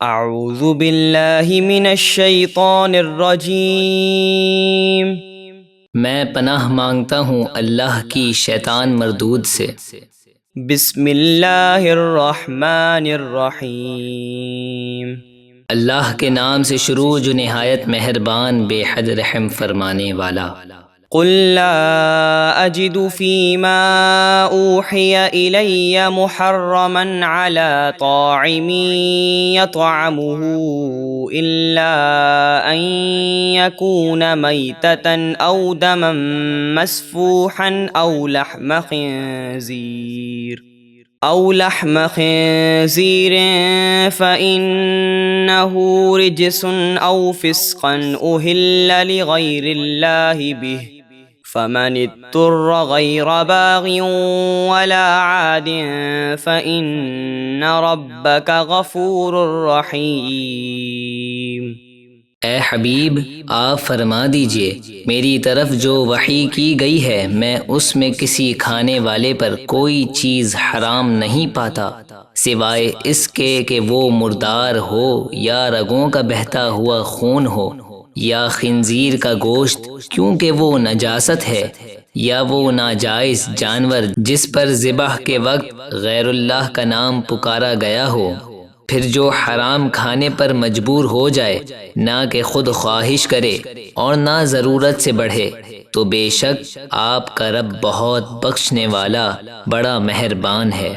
اعوذ باللہ من الشیطان الرجیم۔ میں پناہ مانگتا ہوں اللہ کی شیطان مردود سے۔ بسم اللہ الرحمن الرحیم۔ اللہ کے نام سے شروع جو نہایت مہربان بے حد رحم فرمانے والا۔ قل لا اجد فيما اوحي الي محرما على طاعم يطعمه الا ان يكون ميتة او دما مسفوحا او لحم خنزير فإنه رجس أو فسقا أهل لغير الله به فمن اضطر غير باغ ولا عاد فإن ربك غفور رحيم۔ اے حبیب، آپ فرما دیجئے میری طرف جو وحی کی گئی ہے میں اس میں کسی کھانے والے پر کوئی چیز حرام نہیں پاتا سوائے اس کے کہ وہ مردار ہو یا رگوں کا بہتا ہوا خون ہو یا خنزیر کا گوشت کیونکہ وہ نجاست ہے، یا وہ ناجائز جانور جس پر ذبح کے وقت غیر اللہ کا نام پکارا گیا ہو۔ پھر جو حرام کھانے پر مجبور ہو جائے، نہ کہ خود خواہش کرے اور نہ ضرورت سے بڑھے، تو بے شک آپ کا رب بہت بخشنے والا بڑا مہربان ہے۔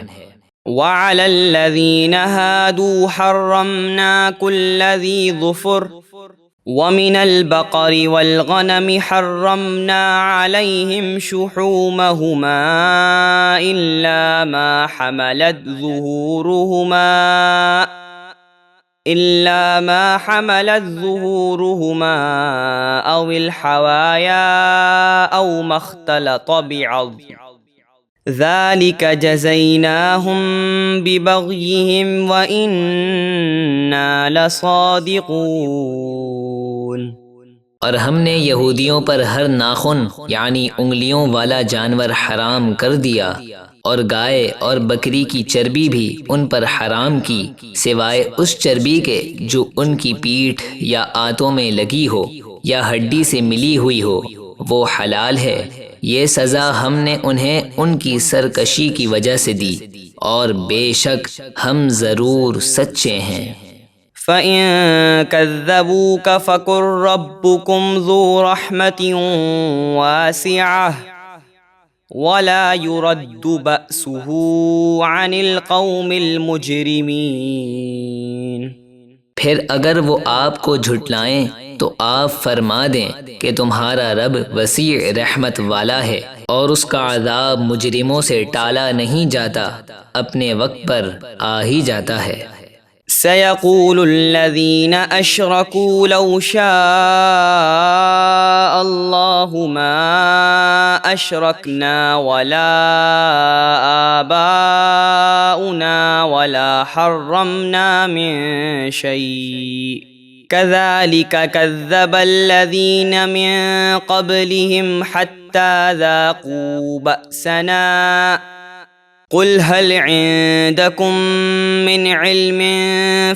وعلى الذين هادوا حرمنا كل ذي ظفر ومن البقر والغنم حرمنا عليهم شحومهما إلا ما حملت ظهورهما أو الحوايا أو ما اختلط بعظم ذلك جزيناهم ببغيهم وإنا لصادقون۔ اور ہم نے یہودیوں پر ہر ناخن یعنی انگلیوں والا جانور حرام کر دیا، اور گائے اور بکری کی چربی بھی ان پر حرام کی سوائے اس چربی کے جو ان کی پیٹھ یا آنتوں میں لگی ہو یا ہڈی سے ملی ہوئی ہو، وہ حلال ہے۔ یہ سزا ہم نے انہیں ان کی سرکشی کی وجہ سے دی، اور بے شک ہم ضرور سچے ہیں۔ فَإِن كَذَّبُوكَ فَقُل رَّبُّكُمْ ذُو رَحْمَةٍ وَاسِعَةٍ وَلَا يُرَدُّ بَأْسُهُ عَنِ الْقَوْمِ الْمُجْرِمِينَ۔ پھر اگر وہ آپ کو جھٹلائیں تو آپ فرما دیں کہ تمہارا رب وسیع رحمت والا ہے، اور اس کا عذاب مجرموں سے ٹالا نہیں جاتا، اپنے وقت پر آ ہی جاتا ہے۔ سيقول الذين أشركوا لو شاء الله ما أشركنا ولا آباؤنا ولا حرمنا من شيء كذلك كذب الذين من قبلهم حتى ذاقوا بأسنا قل هل عندكم من علم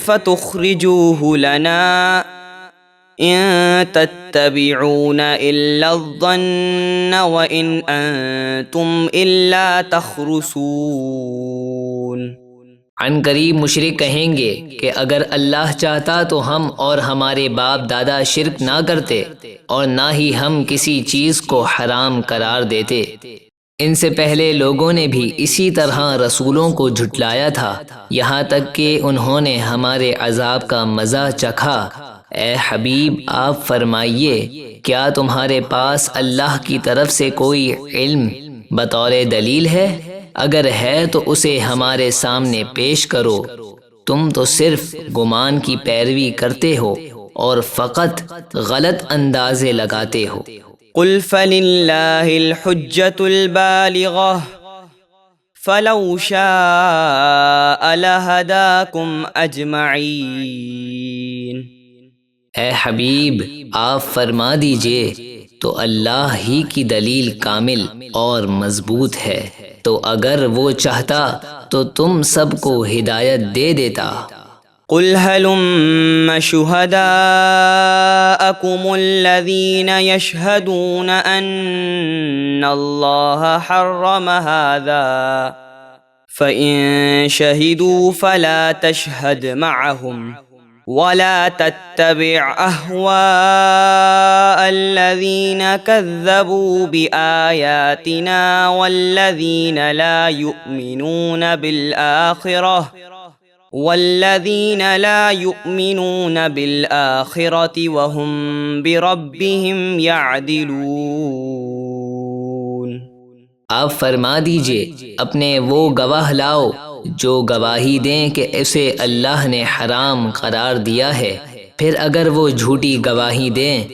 فتخرجوه لنا إن تتبعون إلا الظن وإن أنتم إلا تخرصون۔ عن قریب مشرک کہیں گے کہ اگر اللہ چاہتا تو ہم اور ہمارے باپ دادا شرک نہ کرتے، اور نہ ہی ہم کسی چیز کو حرام قرار دیتے۔ ان سے پہلے لوگوں نے بھی اسی طرح رسولوں کو جھٹلایا تھا، یہاں تک کہ انہوں نے ہمارے عذاب کا مزہ چکھا۔ اے حبیب، آپ فرمائیے کیا تمہارے پاس اللہ کی طرف سے کوئی علم بطور دلیل ہے؟ اگر ہے تو اسے ہمارے سامنے پیش کرو، تم تو صرف گمان کی پیروی کرتے ہو اور فقط غلط اندازے لگاتے ہو۔ قل فللہ الحجة البالغة فلو شاء لہداکم اجمعین۔ اے حبیب، آپ فرما دیجئے تو اللہ ہی کی دلیل کامل اور مضبوط ہے، تو اگر وہ چاہتا تو تم سب کو ہدایت دے دیتا۔ قل هلم شهداءكم الذين يشهدون أن الله حرم هذا فإن شهدوا فلا تشهد معهم ولا تتبع أهواء الذين كذبوا بآياتنا والذين لا يؤمنون بالآخرة وهم بربهم يعدلون۔ آپ فرما دیجئے اپنے وہ گواہ لاؤ جو گواہی دیں کہ اسے اللہ نے حرام قرار دیا ہے، پھر اگر وہ جھوٹی گواہی دیں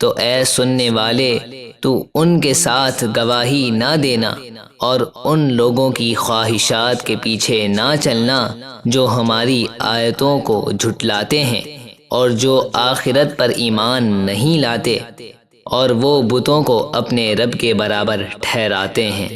تو اے سننے والے تو ان کے ساتھ گواہی نہ دینا اور ان لوگوں کی خواہشات کے پیچھے نہ چلنا جو ہماری آیتوں کو جھٹلاتے ہیں اور جو آخرت پر ایمان نہیں لاتے اور وہ بتوں کو اپنے رب کے برابر ٹھہراتے ہیں۔